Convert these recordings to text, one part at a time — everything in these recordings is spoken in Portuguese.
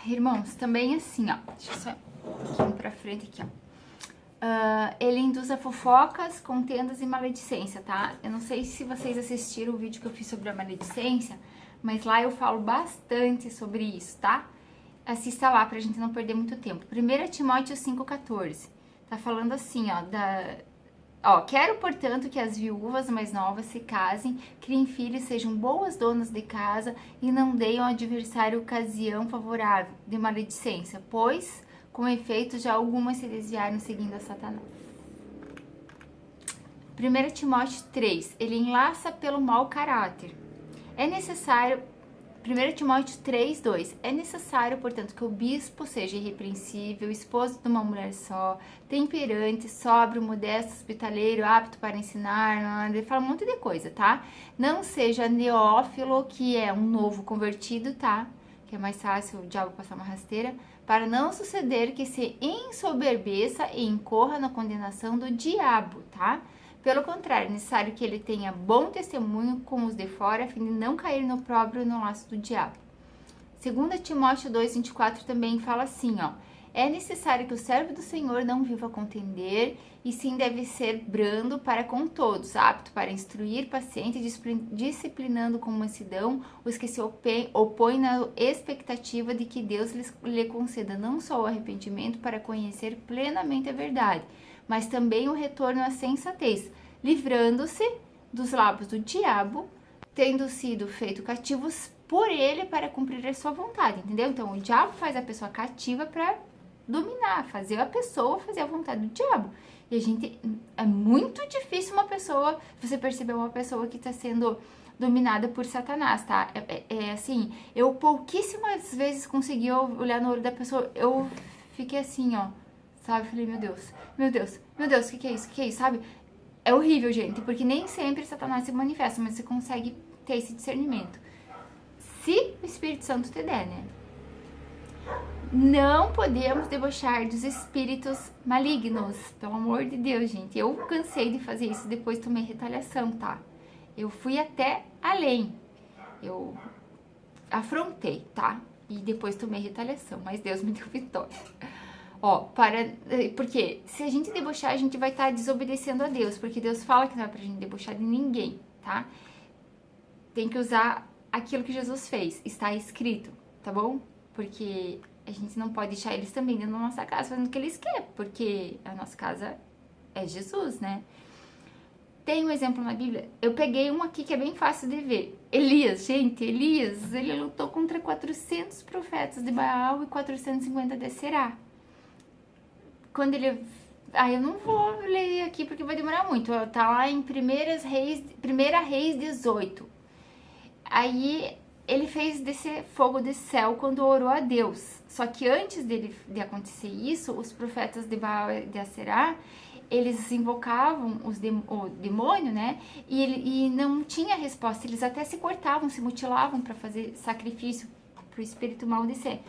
Irmãos, também assim, ó. Deixa eu só um pouquinho pra frente aqui, ó. Ele induz a fofocas, contendas e maledicência, tá? Eu não sei se vocês assistiram o vídeo que eu fiz sobre a maledicência, mas lá eu falo bastante sobre isso, tá? Assista lá pra gente não perder muito tempo. 1 Timóteo 5,14. Tá falando assim, ó, quero, portanto, que as viúvas mais novas se casem, criem filhos, sejam boas donas de casa e não deem ao adversário ocasião favorável de maledicência, pois, com efeito, já algumas se desviaram seguindo a Satanás. 1 Timóteo 3, ele enlaça pelo mau caráter. É necessário... 1 Timóteo 3, 2. É necessário, portanto, que o bispo seja irrepreensível, esposo de uma mulher só, temperante, sóbrio, modesto, hospitaleiro, apto para ensinar, ele fala um monte de coisa, tá? Não seja neófilo, que é um novo convertido, tá? Que é mais fácil o diabo passar uma rasteira, para não suceder que se ensoberbeça e incorra na condenação do diabo, tá? Pelo contrário, é necessário que ele tenha bom testemunho com os de fora, a fim de não cair no próprio no laço do diabo. 2 Timóteo 2,24 também fala assim, ó. É necessário que o servo do Senhor não viva a contender, e sim deve ser brando para com todos, apto para instruir, paciente, disciplinando com mansidão os que se opõem na expectativa de que Deus lhe conceda não só o arrependimento para conhecer plenamente a verdade, mas também o retorno à sensatez, livrando-se dos lábios do diabo, tendo sido feito cativos por ele para cumprir a sua vontade, entendeu? Então, o diabo faz a pessoa cativa para dominar, fazer a pessoa fazer a vontade do diabo. E a gente, é muito difícil você perceber uma pessoa que está sendo dominada por Satanás, tá? Assim, eu pouquíssimas vezes consegui olhar no olho da pessoa, eu fiquei assim, ó, sabe? Falei, meu Deus, o que é isso? O que é isso, sabe? É horrível, gente, porque nem sempre Satanás se manifesta, mas você consegue ter esse discernimento. Se o Espírito Santo te der, né? Não podemos debochar dos espíritos malignos, pelo amor de Deus, gente. Eu cansei de fazer isso, depois tomei retaliação, tá? Eu fui até além. Eu afrontei, tá? E depois tomei retaliação, mas Deus me deu vitória. Ó, porque se a gente debochar, a gente vai estar desobedecendo a Deus, porque Deus fala que não é pra gente debochar de ninguém, tá? Tem que usar aquilo que Jesus fez, está escrito, tá bom? Porque a gente não pode deixar eles também dentro da nossa casa fazendo o que eles querem, porque a nossa casa é Jesus, né? Tem um exemplo na Bíblia, eu peguei um aqui que é bem fácil de ver. Elias, gente, ele lutou contra 400 profetas de Baal e 450 de Será. Quando ele... eu não vou ler aqui porque vai demorar muito. Tá lá em 1 Reis 18. Aí ele fez descer fogo do céu quando orou a Deus. Só que antes de acontecer isso, os profetas de Baal e de Aserá, eles invocavam o demônio, né? E não tinha resposta. Eles até se cortavam, se mutilavam para fazer sacrifício para o espírito mal descer.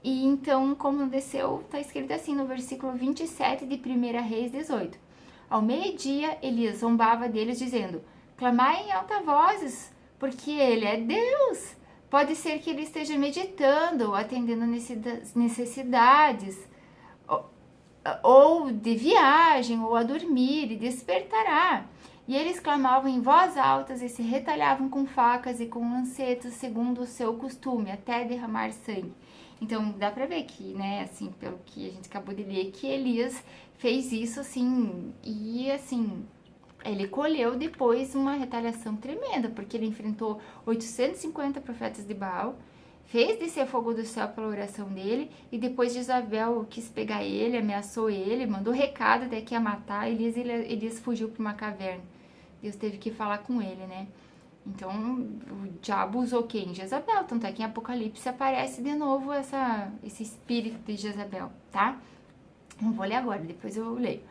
E então, como não desceu, tá escrito assim no versículo 27 de 1 Reis 18. Ao meio-dia, Elias zombava deles, dizendo: clamai em alta vozes, porque ele é Deus. Pode ser que ele esteja meditando, atendendo necessidades, ou de viagem, ou a dormir, e despertará. E eles clamavam em voz alta e se retalhavam com facas e com lancetas, segundo o seu costume, até derramar sangue. Então, dá pra ver que, né, assim, pelo que a gente acabou de ler, que Elias fez isso, assim, e, assim, ele colheu depois uma retaliação tremenda, porque ele enfrentou 850 profetas de Baal, fez descer fogo do céu pela oração dele, e depois Jezabel quis pegar ele, ameaçou ele, mandou recado até que ia matar, Elias fugiu para uma caverna. Deus teve que falar com ele, né? Então, o diabo usou quem? Jezabel. Tanto é que em Apocalipse aparece de novo esse espírito de Jezabel, tá? Não vou ler agora, depois eu leio.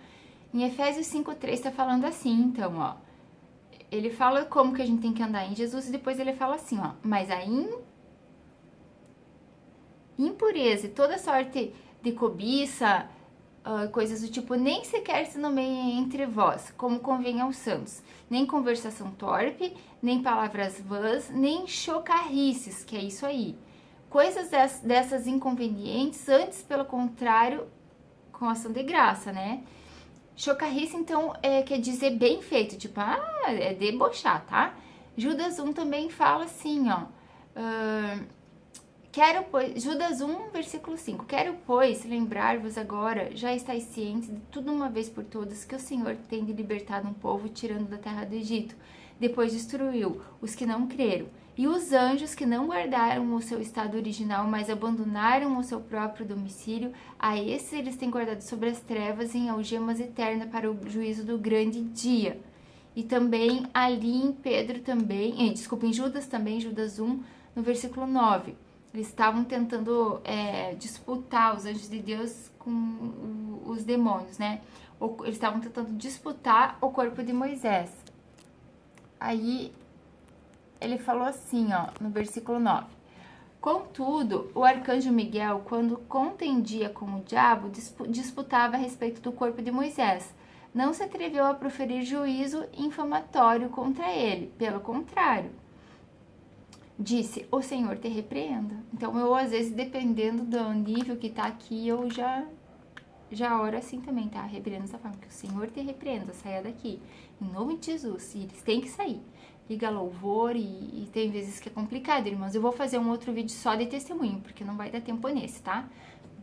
Em Efésios 5:3 tá falando assim, então, ó. Ele fala como que a gente tem que andar em Jesus e depois ele fala assim, ó. Mas a impureza e toda sorte de cobiça, coisas do tipo, nem sequer se nomeiem entre vós, como convém aos santos, nem conversação torpe, nem palavras vãs, nem chocarrices, que é isso aí, coisas dessas inconvenientes, antes, pelo contrário, com ação de graça, né? Chocarrice, então, quer dizer bem feito, tipo, é debochar, tá? Judas 1 também fala assim, ó. Judas 1, versículo 5. Quero, pois, lembrar-vos agora, já estáis cientes de tudo uma vez por todas, que o Senhor tem de libertar um povo tirando da terra do Egito. Depois destruiu os que não creram. E os anjos que não guardaram o seu estado original, mas abandonaram o seu próprio domicílio, a esses eles têm guardado sobre as trevas em algemas eternas para o juízo do grande dia. E também ali em Pedro também, em Judas também, Judas 1, no versículo 9. Eles estavam tentando disputar os anjos de Deus com os demônios, né? Eles estavam tentando disputar o corpo de Moisés. Aí ele falou assim, ó, no versículo 9. Contudo, o arcanjo Miguel, quando contendia com o diabo, disputava a respeito do corpo de Moisés. Não se atreveu a proferir juízo infamatório contra ele. Pelo contrário, disse, o Senhor te repreenda. Então, eu, às vezes, dependendo do nível que tá aqui, eu já oro assim também, tá? Repreendo dessa forma, que o Senhor te repreenda, saia daqui. Em nome de Jesus, e eles têm que sair. Liga louvor e tem vezes que é complicado, irmãos. Eu vou fazer um outro vídeo só de testemunho, porque não vai dar tempo nesse, tá?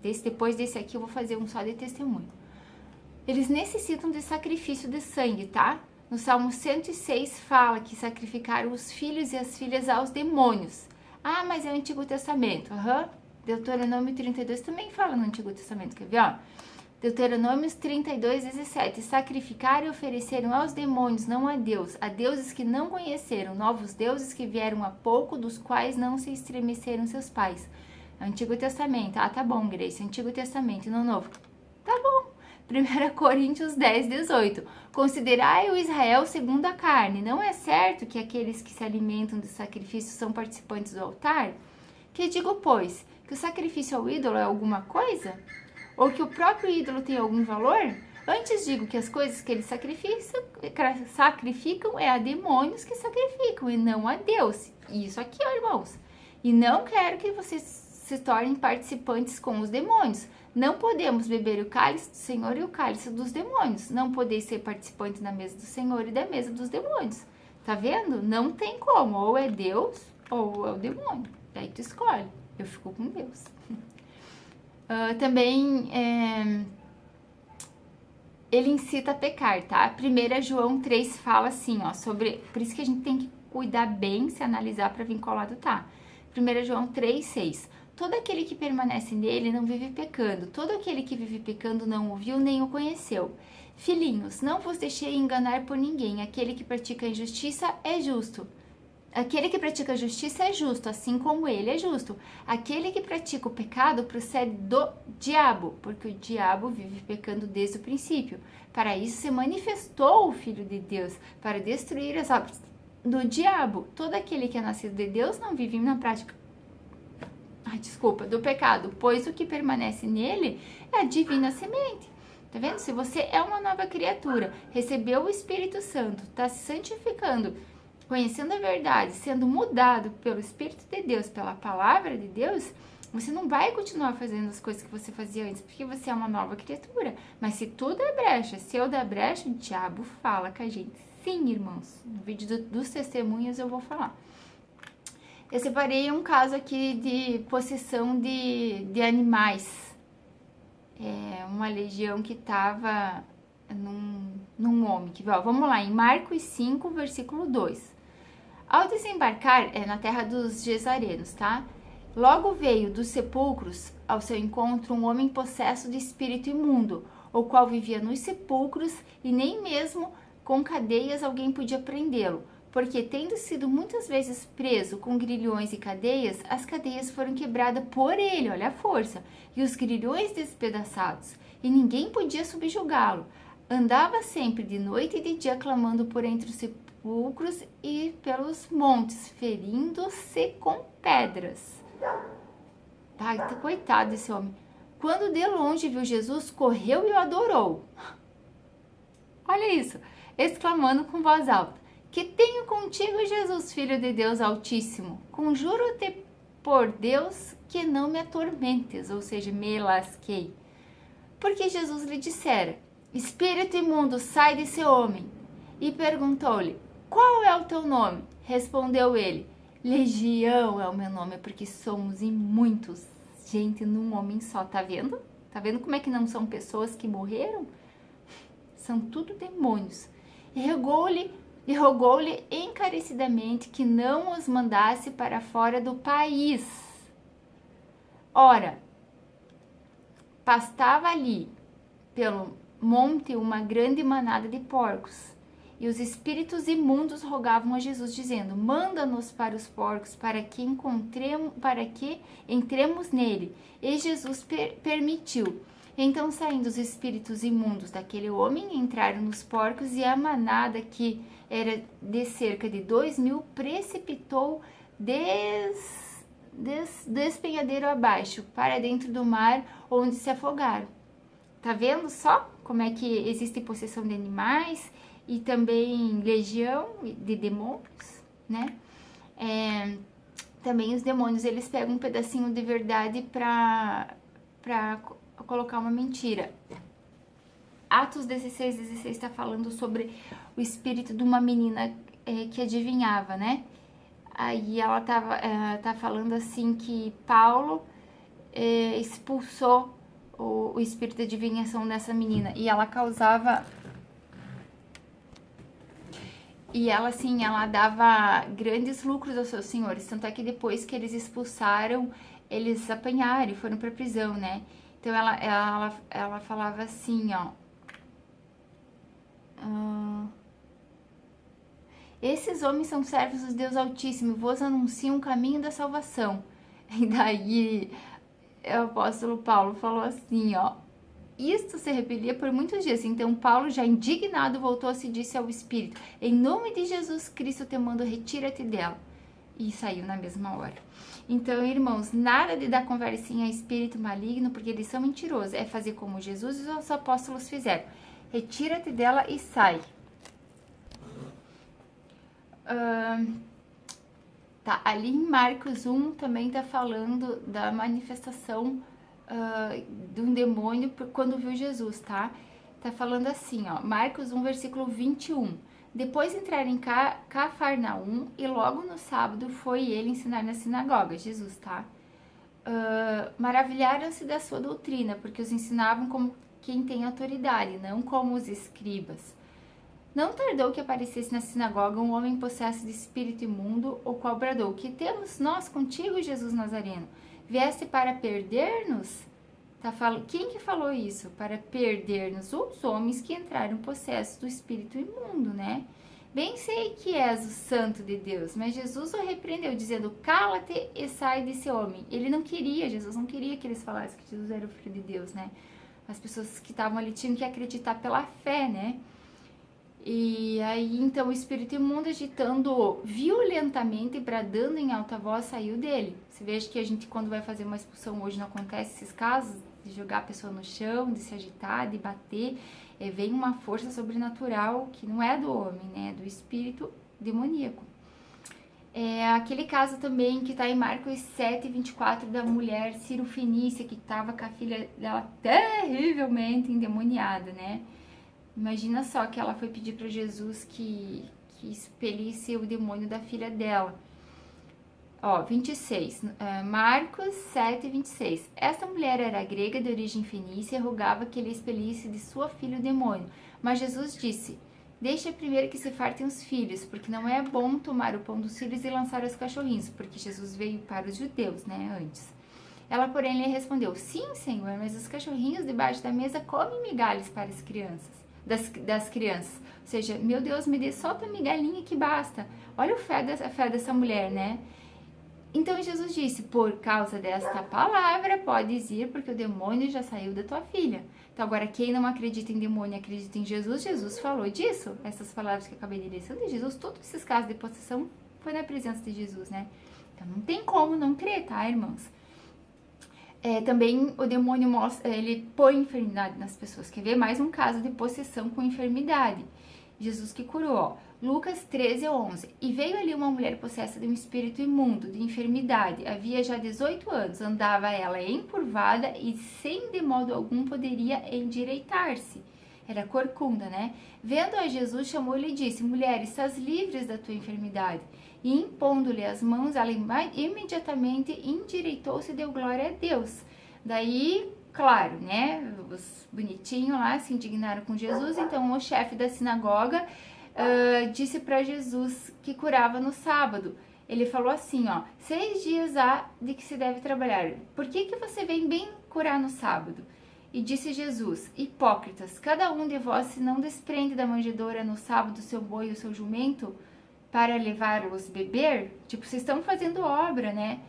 Depois desse aqui, eu vou fazer um só de testemunho. Eles necessitam de sacrifício de sangue, tá? No Salmo 106 fala que sacrificaram os filhos e as filhas aos demônios. Ah, mas é o Antigo Testamento. Deuteronômio 32 também fala no Antigo Testamento, quer ver, ó? Deuteronômios 32, 17. Sacrificaram e ofereceram aos demônios, não a Deus, a deuses que não conheceram, novos deuses que vieram há pouco, dos quais não se estremeceram seus pais. Antigo Testamento. Ah, tá bom, Grace. Antigo Testamento, não Novo. Tá bom. 1 Coríntios 10, 18. Considerai o Israel segundo a carne. Não é certo que aqueles que se alimentam de sacrifício são participantes do altar? Que digo, pois, que o sacrifício ao ídolo é alguma coisa? Ou que o próprio ídolo tem algum valor? Antes digo que as coisas que eles sacrificam é a demônios que sacrificam e não a Deus. Isso aqui, ó, irmãos. E não quero que vocês se tornem participantes com os demônios. Não podemos beber o cálice do Senhor e o cálice dos demônios. Não podeis ser participantes na mesa do Senhor e da mesa dos demônios. Tá vendo? Não tem como. Ou é Deus ou é o demônio. Daí tu escolhe. Eu fico com Deus. Também ele incita a pecar, tá? 1 João 3 fala assim, ó, sobre... Por isso que a gente tem que cuidar bem, se analisar para vir colado, tá? 1 João 3, 6. Todo aquele que permanece nele não vive pecando. Todo aquele que vive pecando não o viu nem o conheceu. Filhinhos, não vos deixei enganar por ninguém. Aquele que pratica a injustiça é justo. Aquele que pratica a justiça é justo, assim como ele é justo. Aquele que pratica o pecado procede do diabo, porque o diabo vive pecando desde o princípio. Para isso se manifestou o Filho de Deus, para destruir as obras do diabo. Todo aquele que é nascido de Deus não vive na prática do pecado, pois o que permanece nele é a divina semente. Tá vendo? Se você é uma nova criatura, recebeu o Espírito Santo, está se santificando, conhecendo a verdade, sendo mudado pelo Espírito de Deus, pela palavra de Deus, você não vai continuar fazendo as coisas que você fazia antes, porque você é uma nova criatura. Mas se tudo é brecha, se eu der brecha, o diabo fala com a gente. Sim, irmãos, no vídeo dos testemunhos eu vou falar. Eu separei um caso aqui de possessão de animais. Uma legião que estava num homem. Vamos lá, em Marcos 5, versículo 2. Ao desembarcar na terra dos Gesarenos, tá? Logo veio dos sepulcros ao seu encontro um homem possesso de espírito imundo, o qual vivia nos sepulcros e nem mesmo com cadeias alguém podia prendê-lo, porque tendo sido muitas vezes preso com grilhões e cadeias, as cadeias foram quebradas por ele, olha a força, e os grilhões despedaçados, e ninguém podia subjugá-lo. Andava sempre de noite e de dia clamando por entre os sepulcros e pelos montes, ferindo-se com pedras. Pai, coitado desse homem. Quando de longe viu Jesus, correu e o adorou. Olha isso, exclamando com voz alta: que tenho contigo, Jesus, Filho de Deus Altíssimo. Conjuro-te por Deus que não me atormentes, ou seja, me lasquei. Porque Jesus lhe dissera: espírito imundo, sai desse homem. E perguntou-lhe: qual é o teu nome? Respondeu ele: Legião é o meu nome, porque somos em muitos, gente, num homem só. Tá vendo? Tá vendo como é que não são pessoas que morreram? São tudo demônios. E rogou-lhe encarecidamente que não os mandasse para fora do país. Ora, pastava ali pelo monte uma grande manada de porcos. E os espíritos imundos rogavam a Jesus, dizendo: manda-nos para os porcos, para que entremos nele. E Jesus permitiu. Então, saindo os espíritos imundos daquele homem, entraram nos porcos, e a manada, que era de cerca de 2.000, precipitou despenhadeiro abaixo, para dentro do mar, onde se afogaram. Tá vendo só como é que existe possessão de animais e também legião de demônios, né? Também os demônios, eles pegam um pedacinho de verdade para colocar uma mentira. Atos 16 está falando sobre o espírito de uma menina que adivinhava, né? Aí ela tá falando assim que Paulo expulsou o espírito de adivinhação dessa menina, e ela causava, e ela assim, ela dava grandes lucros aos seus senhores, tanto é que depois que eles expulsaram, eles apanharam e foram para prisão, né? Então ela falava assim, ó: esses homens são servos do Deus Altíssimo, vos anunciam o caminho da salvação. E daí o apóstolo Paulo falou assim, ó: isto se repelia por muitos dias. Então Paulo, já indignado, voltou-se e disse ao espírito: em nome de Jesus Cristo te mando, retira-te dela. E saiu na mesma hora. Então, irmãos, nada de dar conversinha a espírito maligno, porque eles são mentirosos. É fazer como Jesus e os apóstolos fizeram: retira-te dela e sai. Tá, ali em Marcos 1 também tá falando da manifestação de um demônio quando viu Jesus, tá? Tá falando assim, ó, Marcos 1, versículo 21. Depois entraram em Cafarnaum, e logo no sábado foi ele ensinar na sinagoga, Jesus, tá? Maravilharam-se da sua doutrina, porque os ensinavam como quem tem autoridade, não como os escribas. Não tardou que aparecesse na sinagoga um homem possesso de espírito imundo, o qual bradou: que temos nós contigo, Jesus Nazareno? Vieste para perder-nos? Quem que falou isso? Para perder-nos? Os homens que entraram possessos do espírito imundo, né? Bem sei que és o santo de Deus, mas Jesus o repreendeu, dizendo: cala-te e sai desse homem. Jesus não queria que eles falassem que Jesus era o Filho de Deus, né? As pessoas que estavam ali tinham que acreditar pela fé, né? E aí, então, o espírito imundo, agitando violentamente e bradando em alta voz, saiu dele. Você veja que a gente, quando vai fazer uma expulsão hoje, não acontece esses casos de jogar a pessoa no chão, de se agitar, de bater. Vem uma força sobrenatural que não é do homem, né? É do espírito demoníaco. Aquele caso também que está em Marcos 7, 24, da mulher Cirofenícia, que estava com a filha dela terrivelmente endemoniada, né? Imagina só que ela foi pedir para Jesus que expelisse o demônio da filha dela. Ó, 26, Marcos 7, 26. Esta mulher era grega de origem fenícia e rogava que ele expelisse de sua filha o demônio. Mas Jesus disse: deixa primeiro que se fartem os filhos, porque não é bom tomar o pão dos filhos e lançar aos cachorrinhos, porque Jesus veio para os judeus, né, antes. Ela, porém, lhe respondeu: sim, Senhor, mas os cachorrinhos debaixo da mesa comem migalhas para as crianças. Das crianças, ou seja, meu Deus, me dê só tua migalhinha que basta. Olha a fé dessa mulher, né? Então Jesus disse: por causa desta palavra podes ir, porque o demônio já saiu da tua filha. Então agora, quem não acredita em demônio e acredita em Jesus, Jesus falou disso. Essas palavras que eu acabei de ler são de Jesus. Todos esses casos de possessão foi na presença de Jesus, né? Então não tem como não crer, tá, irmãos? Também o demônio mostra, ele põe enfermidade nas pessoas. Quer ver mais um caso de possessão com enfermidade? Jesus que curou, ó. Lucas 13:11. E veio ali uma mulher possessa de um espírito imundo, de enfermidade. Havia já 18 anos. Andava ela encurvada e sem de modo algum poderia endireitar-se. Era corcunda, né? Vendo a Jesus, chamou-lhe e disse: mulher, estás livres da tua enfermidade. E impondo-lhe as mãos, ela imediatamente endireitou-se e deu glória a Deus. Daí, claro, né? Os bonitinhos lá se indignaram com Jesus. Então, o chefe da sinagoga disse para Jesus que curava no sábado. Ele falou assim, ó: 6 dias há de que se deve trabalhar. Por que você vem bem curar no sábado? E disse Jesus: hipócritas, cada um de vós se não desprende da manjedoura no sábado o seu boi e o seu jumento para levá-los beber? Tipo, vocês estão fazendo obra, né?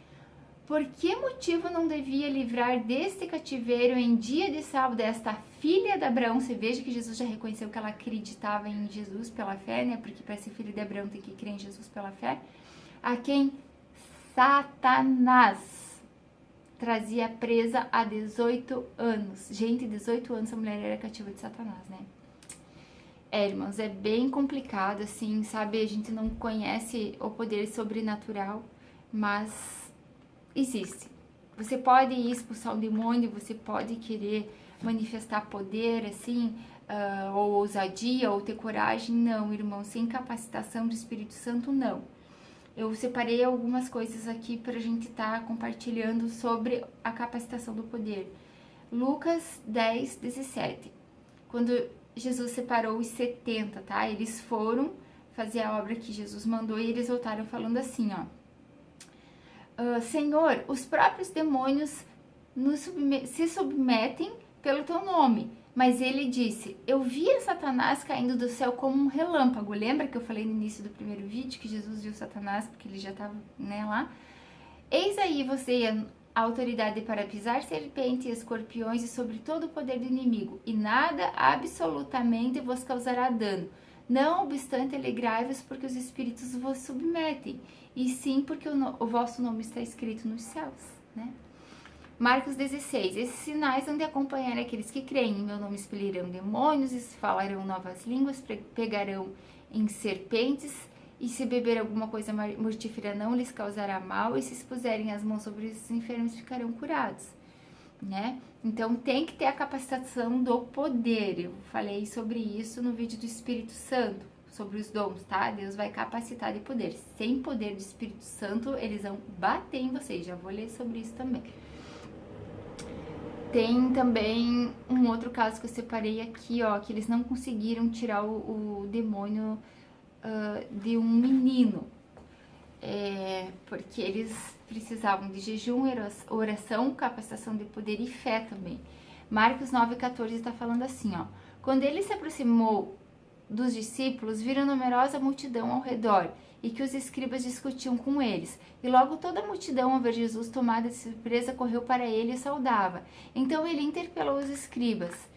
Por que motivo não devia livrar deste cativeiro em dia de sábado esta filha de Abraão? Você veja que Jesus já reconheceu que ela acreditava em Jesus pela fé, né? Porque para ser filha de Abraão tem que crer em Jesus pela fé. A quem Satanás trazia presa há 18 anos. Gente, 18 anos a mulher era cativa de Satanás, né? Irmãos, é bem complicado, assim, sabe? A gente não conhece o poder sobrenatural, mas existe. Você pode expulsar um demônio, você pode querer manifestar poder, assim, ou ousadia, ou ter coragem. Não, irmão, sem capacitação do Espírito Santo, não. Eu separei algumas coisas aqui para a gente estar compartilhando sobre a capacitação do poder. Lucas 10:17. Quando Jesus separou os 70, tá? Eles foram fazer a obra que Jesus mandou e eles voltaram falando assim, ó: Senhor, os próprios demônios se submetem pelo teu nome. Mas ele disse: eu via Satanás caindo do céu como um relâmpago. Lembra que eu falei no início do primeiro vídeo que Jesus viu Satanás porque ele já estava, né, lá? Eis aí você a autoridade para pisar serpentes e escorpiões e sobre todo o poder do inimigo, e nada absolutamente vos causará dano. Não obstante, alegrai-vos porque os espíritos vos submetem, e sim porque o vosso nome está escrito nos céus, né? Marcos 16. Esses sinais hão de acompanhar aqueles que creem. Em meu nome expelirão demônios, falarão novas línguas, pegarão em serpentes, e se beber alguma coisa mortífera não lhes causará mal, e se expuserem as mãos sobre os enfermos ficarão curados, né? Então tem que ter a capacitação do poder. Eu falei sobre isso no vídeo do Espírito Santo, sobre os dons, tá? Deus vai capacitar de poder. Sem poder do Espírito Santo, eles vão bater em vocês. Já vou ler sobre isso também. Tem também um outro caso que eu separei aqui, ó, que eles não conseguiram tirar o demônio de um menino, porque eles precisavam de jejum, oração, capacitação de poder e fé também. Marcos 9,14 está falando assim, ó: quando ele se aproximou dos discípulos, viram numerosa multidão ao redor e que os escribas discutiam com eles. E logo toda a multidão, ao ver Jesus tomada de surpresa, correu para ele e saudava. Então ele interpelou os escribas: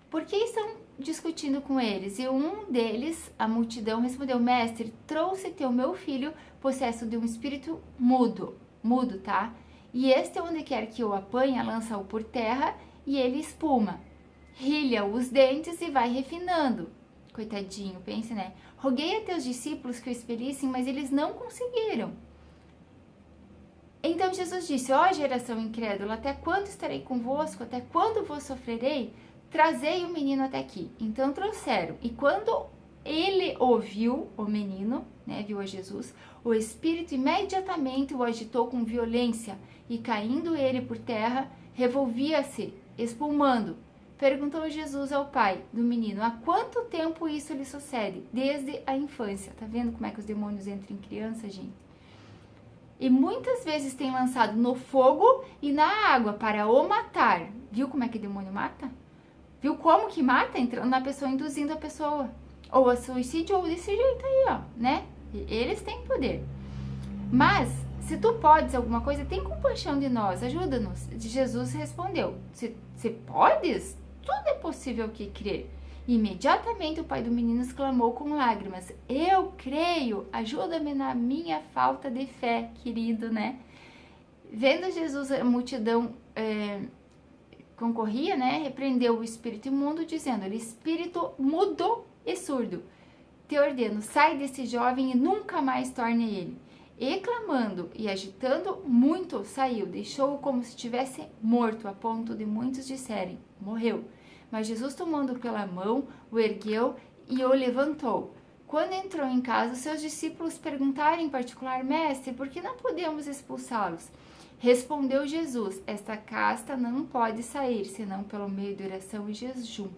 por que estão discutindo com eles? E um deles, a multidão, respondeu: mestre, trouxe-te o meu filho, possesso de um espírito mudo, tá? E este, onde quer que o apanha, lança-o por terra e ele espuma. Rilha os dentes e vai refinando. Coitadinho, pense, né? Roguei a teus discípulos que o expelissem, mas eles não conseguiram. Então Jesus disse: ó geração incrédula, até quando estarei convosco? Até quando vos sofrerei? Trazei o menino até aqui. Então trouxeram. E quando ele ouviu o menino, né, viu a Jesus, o espírito imediatamente o agitou com violência e, caindo ele por terra, revolvia-se, espumando. Perguntou Jesus ao pai do menino: há quanto tempo isso lhe sucede? Desde a infância. Tá vendo como é que os demônios entram em criança, gente? E muitas vezes tem lançado no fogo e na água para o matar. Viu como é que o demônio mata? Viu como que mata? Entrando na pessoa, induzindo a pessoa ou a suicídio ou desse jeito aí, ó, né? Eles têm poder. Mas, se tu podes alguma coisa, tem compaixão de nós, ajuda-nos. Jesus respondeu: se podes, tudo é possível que crer. Imediatamente o pai do menino exclamou com lágrimas: eu creio, ajuda-me na minha falta de fé, querido, né? Vendo Jesus, a multidão concorria, né? Repreendeu o espírito imundo, dizendo-lhe: espírito mudo e surdo, te ordeno, sai desse jovem e nunca mais torne a ele. E clamando e agitando muito, saiu, deixou-o como se tivesse morto, a ponto de muitos disserem, morreu. Mas Jesus, tomando pela mão, o ergueu e o levantou. Quando entrou em casa, seus discípulos perguntaram em particular, mestre, por que não podemos expulsá-los? Respondeu Jesus, esta casta não pode sair, senão pelo meio de oração e jejum,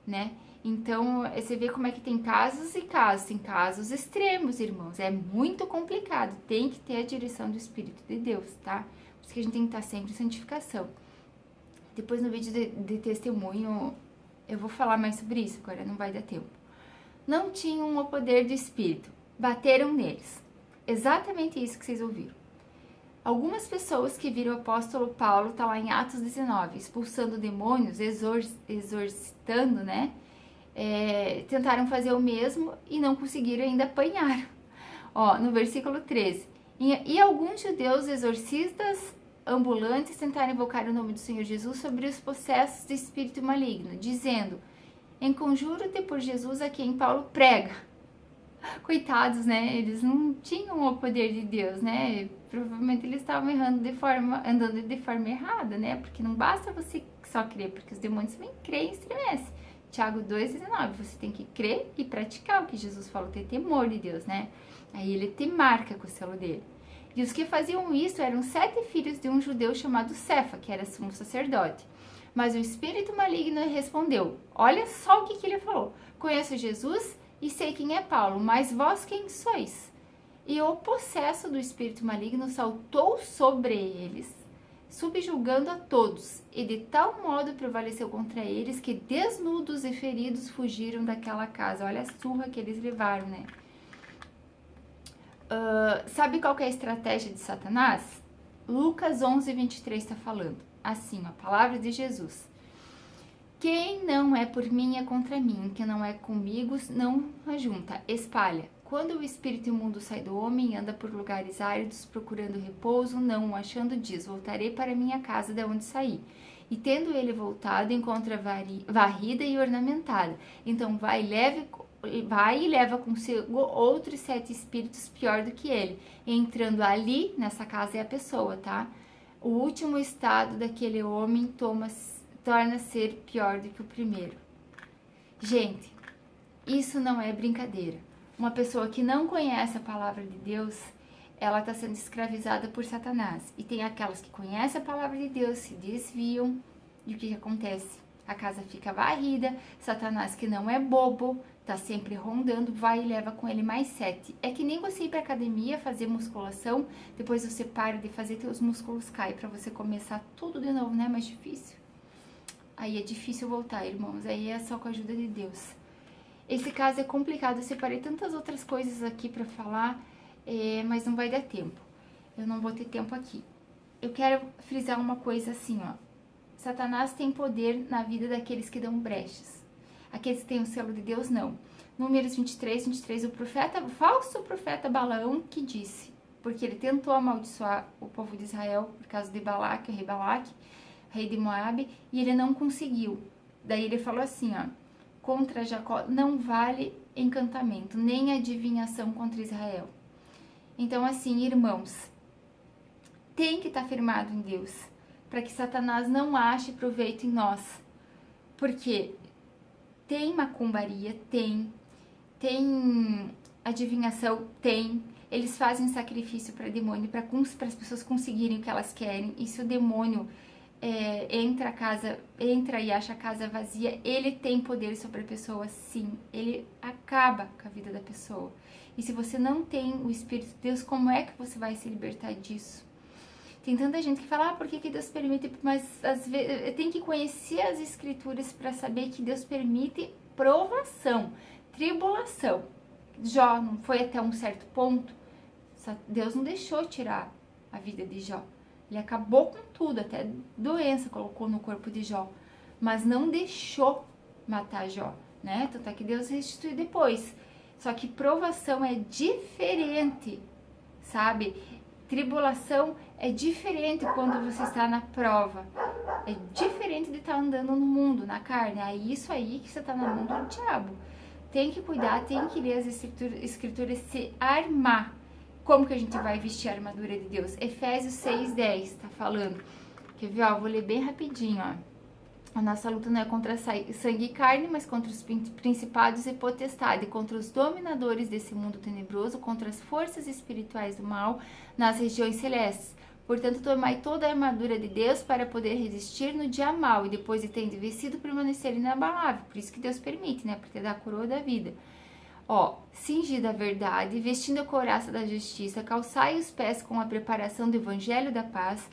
né? Então, você vê como é que tem casos e casos, tem casos extremos, irmãos, é muito complicado, tem que ter a direção do Espírito de Deus, tá? Por isso que a gente tem que estar sempre em santificação. Depois no vídeo de testemunho, eu vou falar mais sobre isso, agora não vai dar tempo. Não tinham o poder do Espírito, bateram neles. Exatamente isso que vocês ouviram. Algumas pessoas que viram o apóstolo Paulo, tá lá em Atos 19, expulsando demônios, exorcitando, né? Tentaram fazer o mesmo e não conseguiram, ainda apanharam. Ó, no versículo 13. E alguns judeus exorcistas ambulantes tentaram invocar o nome do Senhor Jesus sobre os possessos de espírito maligno, dizendo, enconjuro-te por Jesus a quem Paulo prega. Coitados, né? Eles não tinham o poder de Deus, né? Provavelmente eles estavam andando de forma errada, né? Porque não basta você só crer, porque os demônios também creem e estremecem. Tiago 2,19, você tem que crer e praticar o que Jesus falou, ter temor de Deus, né? Aí ele te marca com o selo dele. E os que faziam isso eram 7 filhos de um judeu chamado Cefa, que era sumo sacerdote. Mas o espírito maligno respondeu, olha só o que ele falou, conheço Jesus e sei quem é Paulo, mas vós quem sois? E o possesso do espírito maligno saltou sobre eles, subjugando a todos, e de tal modo prevaleceu contra eles que desnudos e feridos fugiram daquela casa. Olha a surra que eles levaram, né? Sabe qual que é a estratégia de Satanás? Lucas 11:23 está falando assim, a palavra de Jesus. Quem não é por mim é contra mim, quem não é comigo não ajunta, espalha. Quando o espírito imundo sai do homem, anda por lugares áridos, procurando repouso, não o achando, diz, voltarei para minha casa de onde saí. E tendo ele voltado, encontra varrida e ornamentada. Então vai e leva consigo outros 7 espíritos pior do que ele. Entrando ali, nessa casa é a pessoa, tá? O último estado daquele homem torna ser pior do que o primeiro. Gente, isso não é brincadeira. Uma pessoa que não conhece a palavra de Deus, ela está sendo escravizada por Satanás. E tem aquelas que conhecem a palavra de Deus, se desviam, e o que acontece? A casa fica varrida, Satanás, que não é bobo, tá sempre rondando, vai e leva com ele mais 7. É que nem você ir pra academia, fazer musculação, depois você para de fazer, teus músculos caem pra você começar tudo de novo, não é mais difícil? Aí é difícil voltar, irmãos, aí é só com a ajuda de Deus. Esse caso é complicado, eu separei tantas outras coisas aqui pra falar, mas não vai dar tempo. Eu não vou ter tempo aqui. Eu quero frisar uma coisa assim, ó. Satanás tem poder na vida daqueles que dão brechas. Aqueles que têm o selo de Deus, não. Números 23, o falso profeta Balaão que disse, porque ele tentou amaldiçoar o povo de Israel por causa de Balaque, o rei Balaque, rei de Moabe, e ele não conseguiu. Daí ele falou assim, ó, contra Jacó não vale encantamento, nem adivinhação contra Israel. Então, assim, irmãos, tem que estar firmado em Deus, para que Satanás não ache proveito em nós. Porque tem macumbaria, tem adivinhação, tem. Eles fazem sacrifício para demônio, para as pessoas conseguirem o que elas querem. E se o demônio entra e acha a casa vazia, ele tem poder sobre a pessoa, sim. Ele acaba com a vida da pessoa. E se você não tem o Espírito de Deus, como é que você vai se libertar disso? Tem tanta gente que fala, por que Deus permite? Mas às vezes tem que conhecer as Escrituras para saber que Deus permite provação, tribulação. Jó não foi até um certo ponto, Deus não deixou tirar a vida de Jó. Ele acabou com tudo, até doença colocou no corpo de Jó, mas não deixou matar Jó, né? Tanto é que Deus restituiu depois. Só que provação é diferente, sabe? Tribulação é diferente quando você está na prova. É diferente de estar andando no mundo, na carne. É isso aí que você está na mão do diabo. tem que cuidar, tem que ler as escrituras, se armar. Como que a gente vai vestir a armadura de Deus? Efésios 6:10 tá falando. Quer ver, ó? Vou ler bem rapidinho, ó. A nossa luta não é contra sangue e carne, mas contra os principados e potestades, contra os dominadores desse mundo tenebroso, contra as forças espirituais do mal nas regiões celestes. Portanto, tomai toda a armadura de Deus para poder resistir no dia mal e depois de tendo vencido permanecer inabalável. Por isso que Deus permite, né? Porque dá a coroa da vida. Ó, cingida a verdade, vestindo a couraça da justiça, calçai os pés com a preparação do evangelho da paz,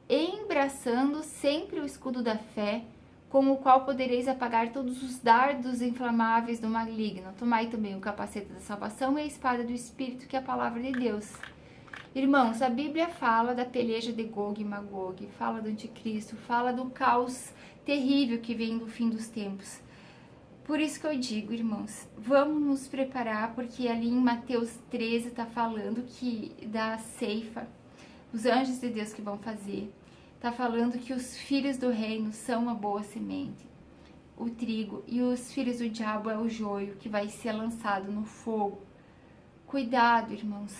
embraçando sempre o escudo da fé, com o qual podereis apagar todos os dardos inflamáveis do maligno. Tomai também o capacete da salvação e a espada do Espírito, que é a palavra de Deus. Irmãos, a Bíblia fala da peleja de Gog e Magog, fala do anticristo, fala do caos terrível que vem do fim dos tempos. Por isso que eu digo, irmãos, vamos nos preparar, porque ali em Mateus 13 está falando que da ceifa, os anjos de Deus que vão fazer, está falando que os filhos do reino são a boa semente, o trigo, e os filhos do diabo é o joio que vai ser lançado no fogo. Cuidado, irmãos.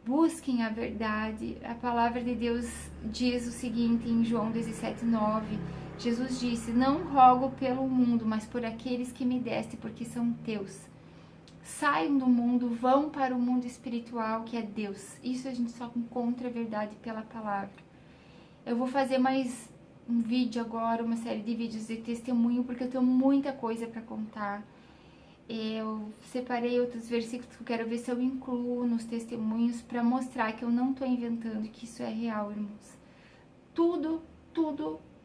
Busquem a verdade. A palavra de Deus diz o seguinte em João 17:9. Jesus disse: não rogo pelo mundo, mas por aqueles que me deste, porque são teus. Saiam do mundo, vão para o mundo espiritual, que é Deus. Isso a gente só encontra a verdade pela palavra. Eu vou fazer mais um vídeo agora, uma série de vídeos de testemunho, porque eu tenho muita coisa para contar. Eu separei outros versículos que eu quero ver se eu incluo nos testemunhos para mostrar que eu não estou inventando, que isso é real, irmãos. Tudo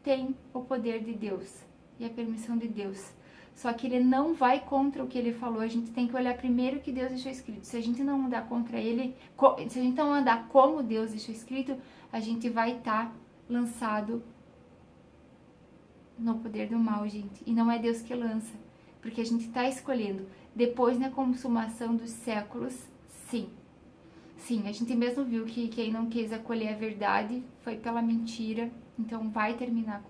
tem o poder de Deus e a permissão de Deus. Só que ele não vai contra o que ele falou. A gente tem que olhar primeiro o que Deus deixou escrito. Se a gente não andar contra ele, se a gente não andar como Deus deixou escrito, a gente vai estar lançado no poder do mal, gente. E não é Deus que lança. Porque a gente está escolhendo. Depois, na consumação dos séculos, sim. Sim, a gente mesmo viu que quem não quis acolher a verdade foi pela mentira. Então, vai terminar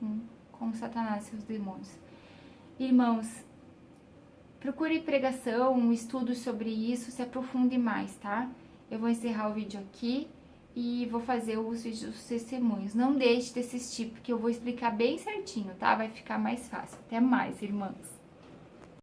com Satanás e seus demônios. Irmãos, procure pregação, um estudo sobre isso, se aprofunde mais, tá? Eu vou encerrar o vídeo aqui e vou fazer os vídeos dos testemunhos. Não deixe de assistir, porque eu vou explicar bem certinho, tá? Vai ficar mais fácil. Até mais, irmãs!